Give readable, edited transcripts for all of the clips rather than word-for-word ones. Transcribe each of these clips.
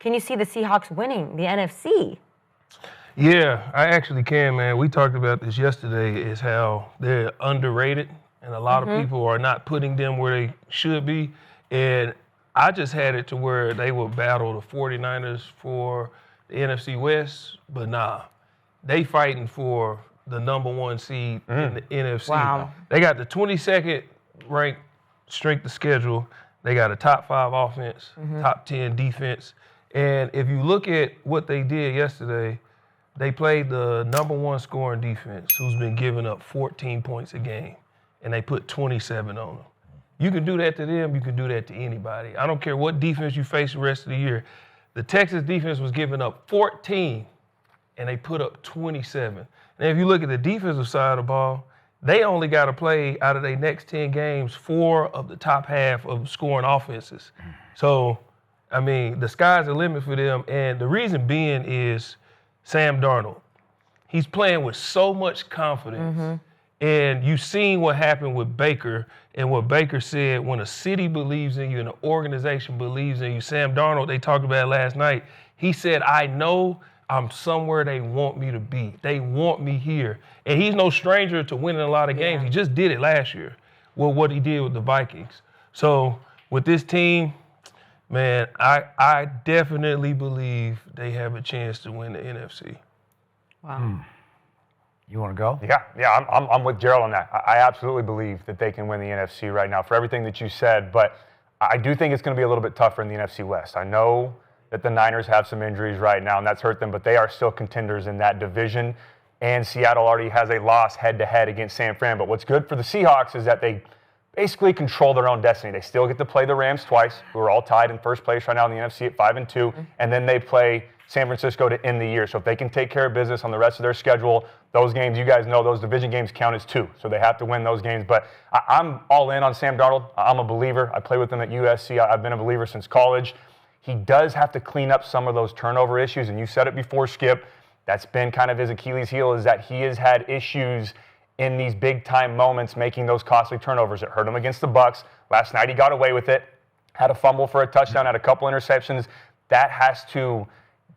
Can you see the Seahawks winning the NFC? Yeah, I actually can, man. We talked about this yesterday, is how they're underrated, and a lot of people are not putting them where they should be. And I just had it to where they would battle the 49ers for the NFC West, but nah. They fighting for the number one seed in the NFC. Wow. They got the 22nd ranked strength of schedule. They got a top 5 offense, top 10 defense. And if you look at what they did yesterday, they played the number one scoring defense, who's been giving up 14 points a game, and they put 27 on them. You can do that to them, you can do that to anybody. I don't care what defense you face the rest of the year. The Texas defense was giving up 14, and they put up 27. And if you look at the defensive side of the ball, they only got to play out of their next 10 games 4 of the top half of scoring offenses. So, I mean, the sky's the limit for them. And the reason being is Sam Darnold. He's playing with so much confidence. And you've seen what happened with Baker and what Baker said, when a city believes in you and an organization believes in you. Sam Darnold, they talked about it last night. He said, I know I'm somewhere they want me to be. They want me here. And he's no stranger to winning a lot of games. He just did it last year with what he did with the Vikings. So with this team, man, I definitely believe they have a chance to win the NFC. Wow. You want to go? Yeah, I'm with Gerald on that. I absolutely believe that they can win the NFC right now for everything that you said, but I do think it's going to be a little bit tougher in the NFC West. I know that the Niners have some injuries right now, and that's hurt them, but they are still contenders in that division, and Seattle already has a loss head-to-head against San Fran. But what's good for the Seahawks is that they basically control their own destiny. They still get to play the Rams twice, who are all tied in first place right now in the NFC at 5-2, and then they play San Francisco to end the year. So if they can take care of business on the rest of their schedule, those games, you guys know, those division games count as 2. So they have to win those games. But I'm all in on Sam Darnold. I'm a believer. I play with him at USC. I've been a believer since college. He does have to clean up some of those turnover issues. And you said it before, Skip. That's been kind of his Achilles heel, is that he has had issues in these big-time moments making those costly turnovers. It hurt him against the Bucks. Last night he got away with it. Had a fumble for a touchdown, had a couple interceptions. That has to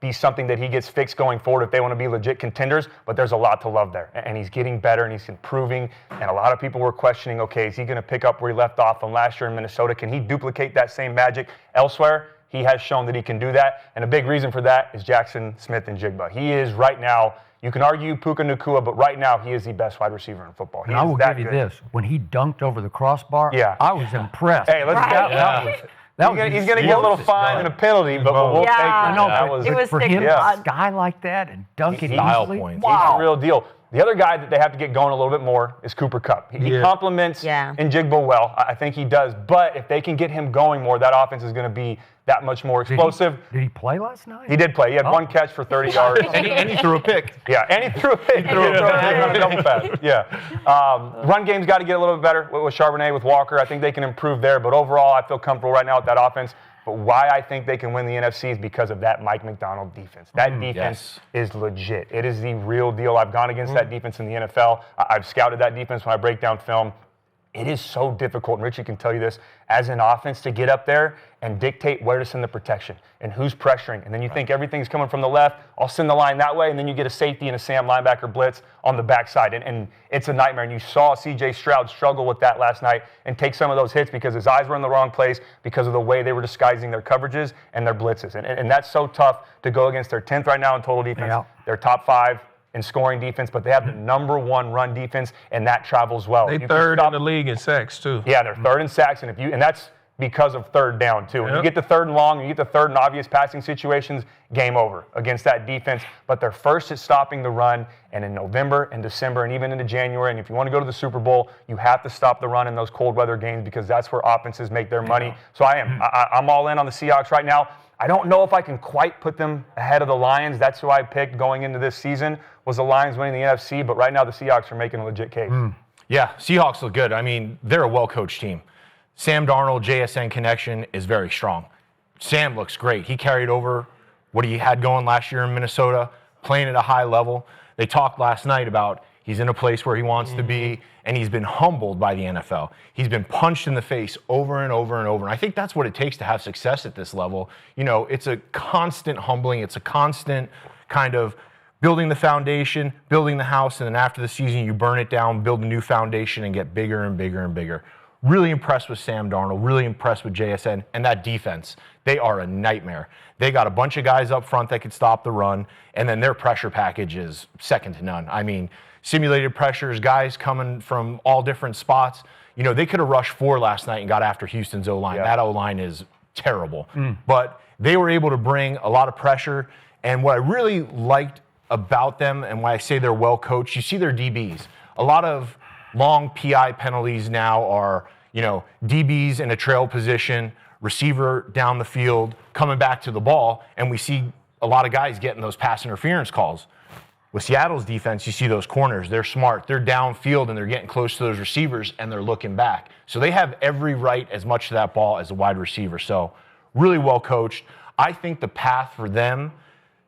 be something that he gets fixed going forward if they want to be legit contenders, but there's a lot to love there. And he's getting better and he's improving. And a lot of people were questioning, okay, is he going to pick up where he left off from last year in Minnesota? Can he duplicate that same magic elsewhere? He has shown that he can do that. And a big reason for that is Jaxson Smith-Njigba. He is right now, you can argue Puka Nacua, but right now he is the best wide receiver in football. And I will give you this. When he dunked over the crossbar, I was impressed. Hey, let's go. He's going to get a little fine and a penalty, but we'll take it. I know, it was for him to sky like that and dunk it easily, He's the real deal. The other guy that they have to get going a little bit more is Cooper Kupp. He complements Njigba well. I think he does. But if they can get him going more, that offense is going to be that much more explosive. Did he play last night? He did play. He had one catch for 30 yards. and he threw a pick. Yeah, and he threw a pick. He threw a double pass. Yeah. Run game's got to get a little bit better with Charbonnet, with Walker. I think they can improve there. But overall, I feel comfortable right now with that offense. But why I think they can win the NFC is because of that Mike McDonald defense. That defense is legit. It is the real deal. I've gone against that defense in the NFL. I've scouted that defense when I break down film. It is so difficult, and Richie can tell you this, as an offense to get up there and dictate where to send the protection and who's pressuring. And then you think everything's coming from the left, I'll send the line that way, and then you get a safety and a Sam linebacker blitz on the backside. And it's a nightmare. And you saw C.J. Stroud struggle with that last night and take some of those hits because his eyes were in the wrong place because of the way they were disguising their coverages and their blitzes. And that's so tough to go against. Their 10th right now in total defense. Yeah. They're top 5 in scoring defense, but they have the number 1 run defense, and that travels well. They're third in the league in sacks, too. Yeah, they're third in sacks, and that's because of third down, too. When you get the third and long, and you get the third and obvious passing situations, game over against that defense. But they're first at stopping the run, and in November and December and even into January, and if you want to go to the Super Bowl, you have to stop the run in those cold weather games because that's where offenses make their money. So I'm all in on the Seahawks right now. I don't know if I can quite put them ahead of the Lions. That's who I picked going into this season, was the Lions winning the NFC, but right now the Seahawks are making a legit case. Yeah, Seahawks look good. I mean, they're a well-coached team. Sam Darnold, JSN connection is very strong. Sam looks great. He carried over what he had going last year in Minnesota, playing at a high level. They talked last night about He's in a place where he wants to be, and he's been humbled by the NFL. He's been punched in the face over and over and over. And I think that's what it takes to have success at this level. You know, it's a constant humbling. It's a constant kind of building the foundation, building the house, and then after the season, you burn it down, build a new foundation, and get bigger and bigger and bigger. Really impressed with Sam Darnold, really impressed with JSN, and that defense. They are a nightmare. They got a bunch of guys up front that could stop the run, and then their pressure package is second to none. I mean, simulated pressures, guys coming from all different spots. You know, they could have rushed 4 last night and got after Houston's O-line. Yeah. That O-line is terrible. But they were able to bring a lot of pressure, and what I really liked about them and why I say they're well coached, you see their DBs. A lot of long PI penalties now are, you know, DBs in a trail position, receiver down the field, coming back to the ball, and we see a lot of guys getting those pass interference calls. With Seattle's defense, you see those corners. They're smart. They're downfield, and they're getting close to those receivers, and they're looking back. So they have every right as much to that ball as a wide receiver. So really well coached. I think the path for them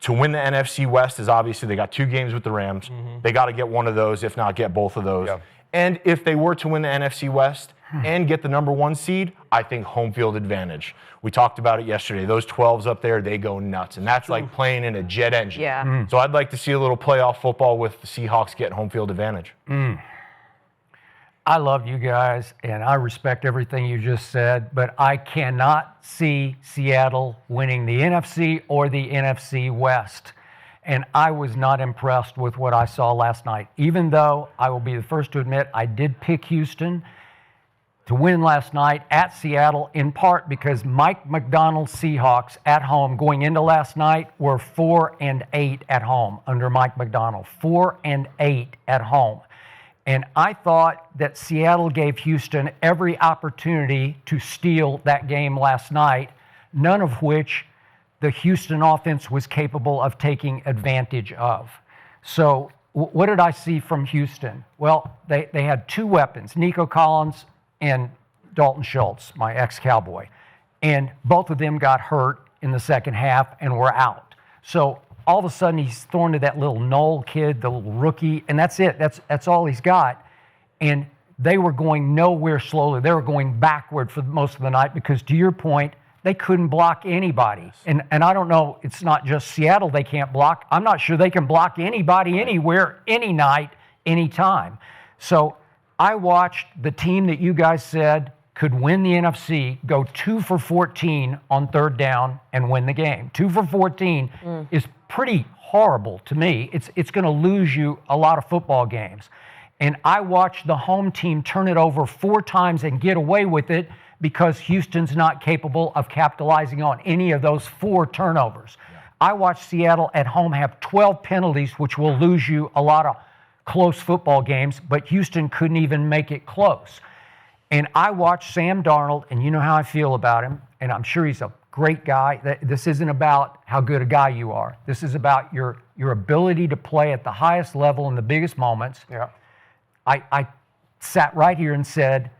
to win the NFC West is obviously they got 2 games with the Rams. They got to get one of those, if not get both of those. Yep. And if they were to win the NFC West and get the number 1 seed, I think home field advantage. We talked about it yesterday. Those 12s up there, they go nuts. And that's like playing in a jet engine. Yeah. So I'd like to see a little playoff football with the Seahawks getting home field advantage. I love you guys, and I respect everything you just said, but I cannot see Seattle winning the NFC or the NFC West. And I was not impressed with what I saw last night, even though I will be the first to admit I did pick Houston to win last night at Seattle, in part because Mike Macdonald's Seahawks at home going into last night were 4-8 at home under Mike Macdonald. 4-8 at home. And I thought that Seattle gave Houston every opportunity to steal that game last night, none of which the Houston offense was capable of taking advantage of. So what did I see from Houston? Well, they had 2 weapons, Nico Collins and Dalton Schultz, my ex-Cowboy. And both of them got hurt in the second half and were out. So all of a sudden he's thrown to that little Knoll kid, the little rookie, and that's it. That's all he's got. And they were going nowhere slowly. They were going backward for most of the night because, to your point, they couldn't block anybody. And I don't know, it's not just Seattle they can't block. I'm not sure they can block anybody anywhere, any night, anytime. So I watched the team that you guys said could win the NFC go 2 for 14 on 3rd down and win the game. 2 for 14 is pretty horrible to me. It's going to lose you a lot of football games. And I watched the home team turn it over 4 times and get away with it because Houston's not capable of capitalizing on any of those 4 turnovers. Yeah. I watched Seattle at home have 12 penalties, which will lose you a lot of close football games, but Houston couldn't even make it close. And I watched Sam Darnold, and you know how I feel about him, and I'm sure he's a great guy. This isn't about how good a guy you are. This is about your ability to play at the highest level in the biggest moments. Yeah. I sat right here and said,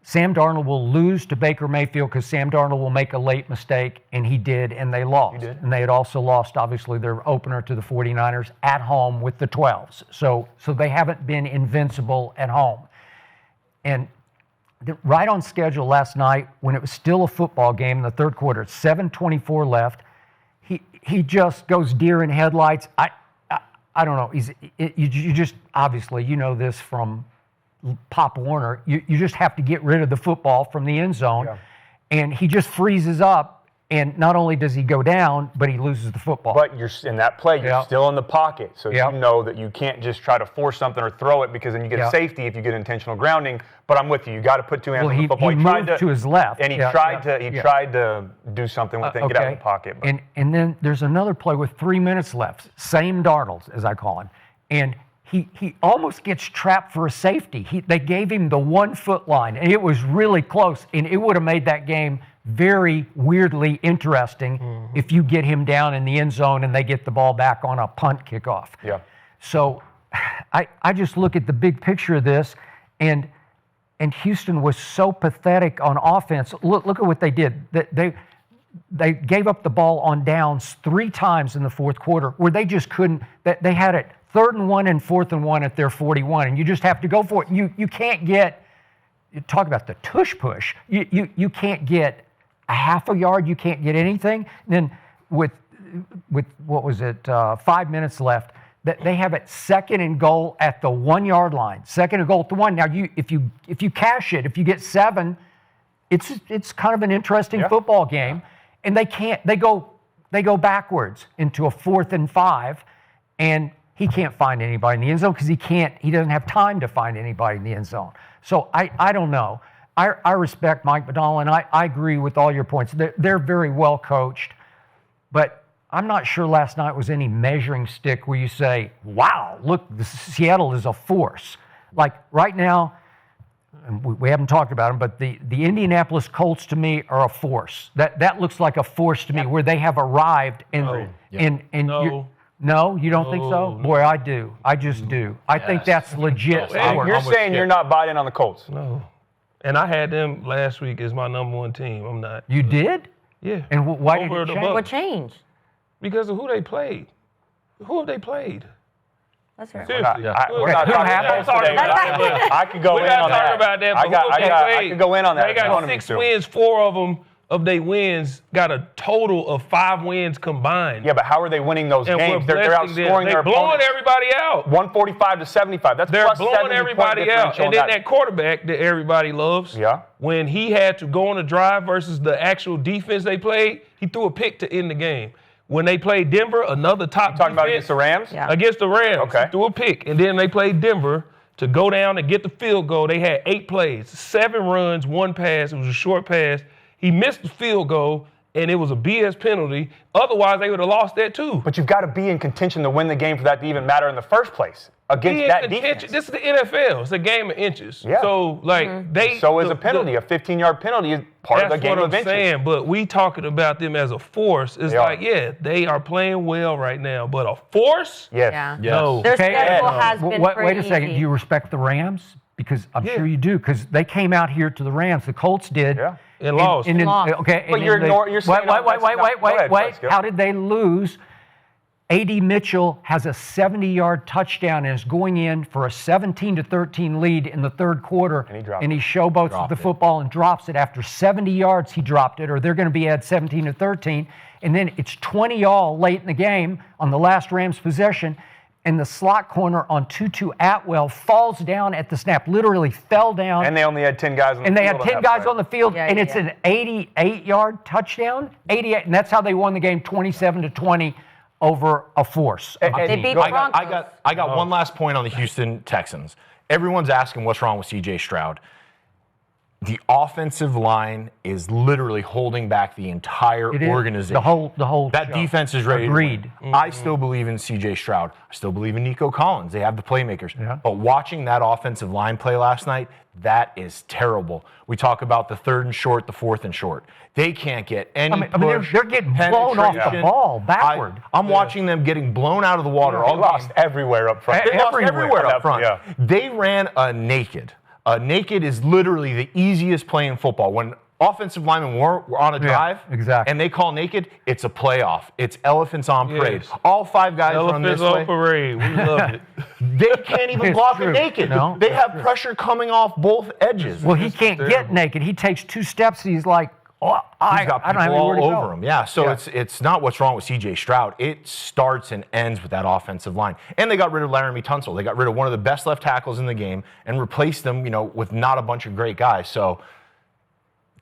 Sam Darnold will lose to Baker Mayfield because Sam Darnold will make a late mistake, and he did, and they lost. He did. And they had also lost, obviously, their opener to the 49ers at home with the 12s. So they haven't been invincible at home. And right on schedule last night, when it was still a football game in the 3rd quarter, 7:24 left, he just goes deer in headlights. I don't know. You just, obviously, you know this from Pop Warner, you just have to get rid of the football from the end zone. Yeah. And he just freezes up, and not only does he go down, but he loses the football. But you're in that play, you're still in the pocket. So you know that you can't just try to force something or throw it because then you get safety if you get intentional grounding. But I'm with you. You got to put 2 hands on the football. He moved to his left. And he tried to do something with it and get out of the pocket. But. And then there's another play with 3 minutes left. Same Darnold, as I call him. And he almost gets trapped for a safety. They gave him the 1-foot line, and it was really close, and it would have made that game very weirdly interesting if you get him down in the end zone and they get the ball back on a punt kickoff. Yeah. So I just look at the big picture of this, and Houston was so pathetic on offense. Look at what they did. They gave up the ball on downs 3 times in the 4th quarter where they just couldn't. They had it 3rd and 1 and 4th and 1 at their 41, and you just have to go for it. You can't get, you talk about the tush push, you can't get a half a yard, you can't get anything. And then with what was it, 5 minutes left, that they have it 2nd and goal at the 1 yard line. 2nd and goal at the 1. Now if you cash it, if you get 7, it's kind of an interesting football game, and they go backwards into a 4th and 5, and he can't find anybody in the end zone because he doesn't have time to find anybody in the end zone. So I don't know. I respect Mike Macdonald, and I agree with all your points. They're very well coached, but I'm not sure last night was any measuring stick where you say, wow, look, Seattle is a force. Like right now, and we haven't talked about them, but the Indianapolis Colts to me are a force. That looks like a force to me where they have arrived No, you don't think so? Boy, I do. I just do. I think that's legit. You're saying you're not buying in on the Colts? No. And I had them last week as my number 1 team. I'm not. You did? Yeah. And why did Over it the change? Bucs. What changed? Because of who they played. Who have they played? That's right. Seriously. We're not talking about that today. I could go in on that. About that. I could go in on that. They got 6 wins. 4 of them of their wins got a total of 5 wins combined. Yeah, but how are they winning those games? They're outscoring their They're blowing opponents. everybody out. 145-75. That's They're plus blowing 70 everybody point out. differential And then that quarterback that everybody loves, when he had to go on a drive versus the actual defense they played, he threw a pick to end the game. When they played Denver, another top defense. Talking about against the Rams? Yeah. Against the Rams. Okay. He threw a pick. And then they played Denver to go down and get the field goal. They had 8 plays, 7 runs, 1 pass. It was a short pass. He missed the field goal, and it was a BS penalty. Otherwise, they would have lost that too. But you've got to be in contention to win the game for that to even matter in the first place against that defense. This is the NFL. It's a game of inches. Yeah. So, So is a penalty. A 15-yard penalty is part of the game of inches. That's what I'm saying, but we talking about them as a force. It's they are playing well right now, but a force? Yes. Yeah. No. Their schedule has been Wait pretty a second. easy. Do you respect the Rams? Because I'm sure you do, because they came out here to the Rams. The Colts did. Yeah. And lost. Lost. Okay. But you're saying Wait. How did they lose? A.D. Mitchell has a 70-yard touchdown and is going in for a 17-13 lead in the 3rd quarter. And he showboats the football and drops it. After 70 yards, he dropped it, or they're going to be at 17-13. And then it's 20-all late in the game on the last Rams possession. And the slot corner on Tutu Atwell falls down at the snap, literally fell down. And they only had 10 guys on the field. And they had 10 guys on the field, and it's an an 88-yard touchdown. 88, and that's how they won the game 27-20 over a force. They beat Broncos. I got one last point on the Houston Texans. Everyone's asking what's wrong with C.J. Stroud. The offensive line is literally holding back the entire organization. The whole that show. defense is ready. Agreed. To win. I still believe in C.J. Stroud. I still believe in Nico Collins. They have the playmakers. Yeah. But watching that offensive line play last night, that is terrible. We talk about the 3rd and short, the 4th and short. They can't get any push, they're getting blown off the ball backward. I'm watching them getting blown out of the water. They lost everywhere up front. They lost everywhere up front. Yeah. They ran a naked. A naked is literally the easiest play in football. When offensive linemen were on a drive and they call naked, it's a playoff. It's elephants on parade. Yes. All 5 guys run this way. Elephants on parade. We love it. They can't even block it naked. No, they have pressure coming off both edges. Well, he can't get naked. He takes 2 steps, and he's like, He's got I don't have people anywhere to all go. over him. Yeah, so it's not what's wrong with C.J. Stroud. It starts and ends with that offensive line. And they got rid of Laramie Tunsil. They got rid of one of the best left tackles in the game and replaced them, with not a bunch of great guys. So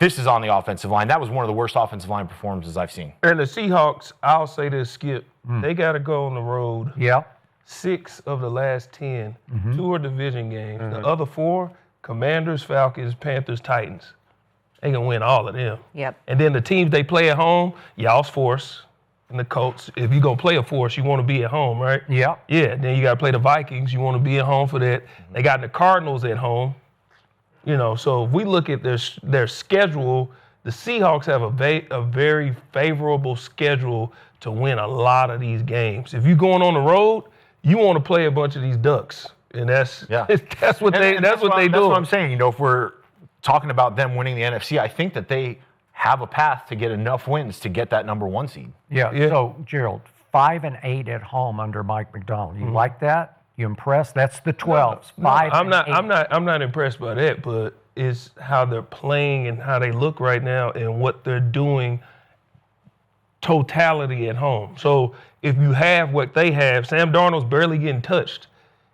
this is on the offensive line. That was one of the worst offensive line performances I've seen. And the Seahawks, I'll say this, Skip, they got to go on the road. Yeah. 6 of the last 10, 2 are division games. The other 4, Commanders, Falcons, Panthers, Titans. They can win all of them. Yep. And then the teams they play at home, y'all's force and the Colts. If you're going to play a force, you want to be at home, right? Yeah. Yeah, then you got to play the Vikings. You want to be at home for that. They got the Cardinals at home. So if we look at their schedule, the Seahawks have a very favorable schedule to win a lot of these games. If you're going on the road, you want to play a bunch of these ducks. And that's what they do. That's what I'm saying. If we're talking about them winning the NFC, I think that they have a path to get enough wins to get that number 1 seed. Yeah. So, Gerald, 5-8 at home under Mike McDonald. You like that? You impressed? That's the 12s. No, 5 I'm and 8. I'm not impressed by that, but it's how they're playing and how they look right now and what they're doing totality at home. So if you have what they have, Sam Darnold's barely getting touched.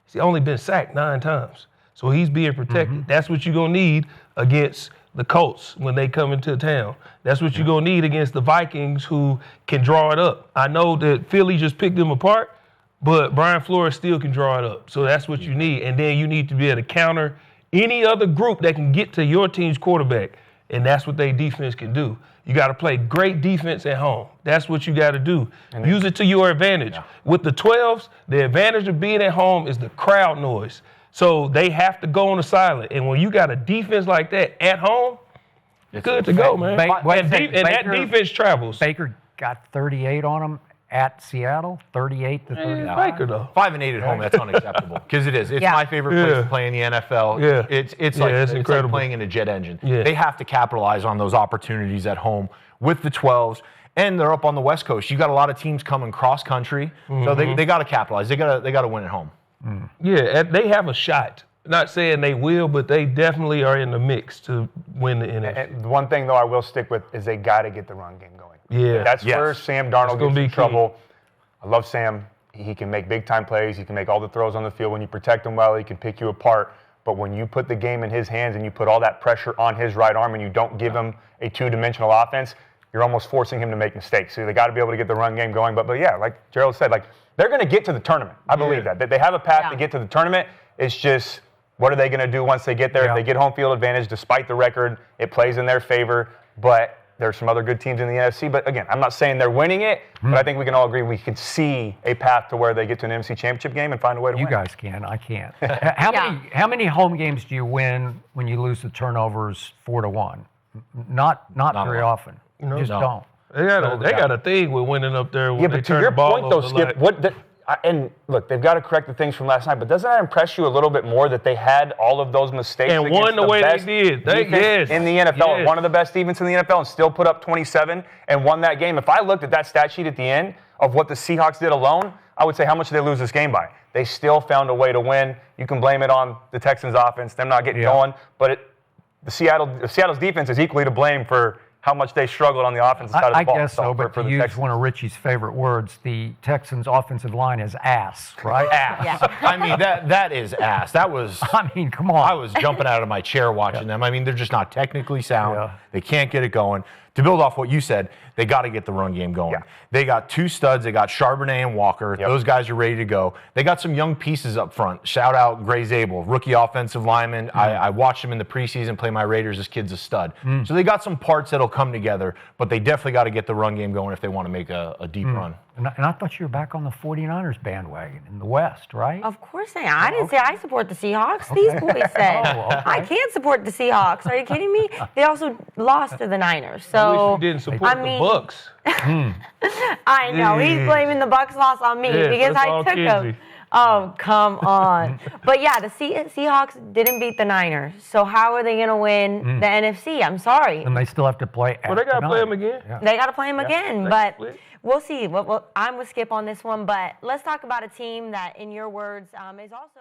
He's only been sacked 9 times. So he's being protected. That's what you're going to need against the Colts when they come into town. That's what you're going to need against the Vikings who can draw it up. I know that Philly just picked them apart, but Brian Flores still can draw it up. So that's what you need. And then you need to be able to counter any other group that can get to your team's quarterback. And that's what their defense can do. You got to play great defense at home. That's what you got to do. Use it to your advantage. Yeah. With the 12s, the advantage of being at home is the crowd noise. So they have to go on the silent. And when you got a defense like that at home, it's good to go, man. And that defense travels. Baker got 38 on them at Seattle, 38 to 35. Baker, though. 5-8 at home, that's unacceptable. Because it is. It's my favorite place to play in the NFL. Yeah. It's like playing in a jet engine. Yeah. They have to capitalize on those opportunities at home with the 12s. And they're up on the West Coast. You got a lot of teams coming cross country. So they got to capitalize. They got to win at home. Yeah, they have a shot. Not saying they will, but they definitely are in the mix to win the NFC. And one thing, though, I will stick with is they got to get the run game going. Yeah. That's where Sam Darnold gets in key. trouble. I love Sam. He can make big-time plays. He can make all the throws on the field. When you protect him well, he can pick you apart. But when you put the game in his hands and you put all that pressure on his right arm and you don't give him a two-dimensional offense, you're almost forcing him to make mistakes. So they got to be able to get the run game going. But yeah, like Gerald said, like they're going to get to the tournament. I believe that. They have a path to get to the tournament. It's just what are they going to do once they get there? If they get home field advantage, despite the record, it plays in their favor. But there's some other good teams in the NFC. But again, I'm not saying they're winning it, but I think we can all agree we can see a path to where they get to an NFC Championship game and find a way to win. You guys can. I can't. How many home games do you win when you lose the turnovers 4-1? Not very often. You just don't. They got a thing with winning up there when they turn the ball over. Yeah, but to your point, though, Skip, and look, they've got to correct the things from last night, but doesn't that impress you a little bit more that they had all of those mistakes and won the way they did? In the NFL, one of the best defense in the NFL, and still put up 27 and won that game. If I looked at that stat sheet at the end of what the Seahawks did alone, I would say how much did they lose this game by? They still found a way to win. You can blame it on the Texans' offense, them not getting going, but Seattle's defense is equally to blame for how much they struggled on the offensive side of the ball. I guess so, but to use one of Richie's favorite words, the Texans' offensive line is ass, right? Ass. Yeah. I mean, that is ass. That was. I mean, come on. I was jumping out of my chair watching them. I mean, they're just not technically sound. They can't get it going. To build off what you said, they got to get the run game going. They got 2 studs. They got Charbonnet and Walker. Those guys are ready to go. They got some young pieces up front. Shout out Gray Zabel, rookie offensive lineman. I watched him in the preseason play my Raiders. This kid's a stud. So they got some parts that'll come together, but they definitely got to get the run game going if they want to make a deep run. And I thought you were back on the 49ers bandwagon in the West, right? Of course I am. I didn't say I support the Seahawks. These boys said. I can't support the Seahawks. Are you kidding me? They also lost to the Niners. So I wish you didn't support the Bucks. I know. He's blaming the Bucks loss on me because I took them. Oh, come on. But yeah, the Seahawks didn't beat the Niners. So how are they going to win the NFC? I'm sorry. And they still have to play. Well, they got to play them again. They got to play them again. But we'll see. I'm with Skip on this one. But let's talk about a team that, in your words, is also.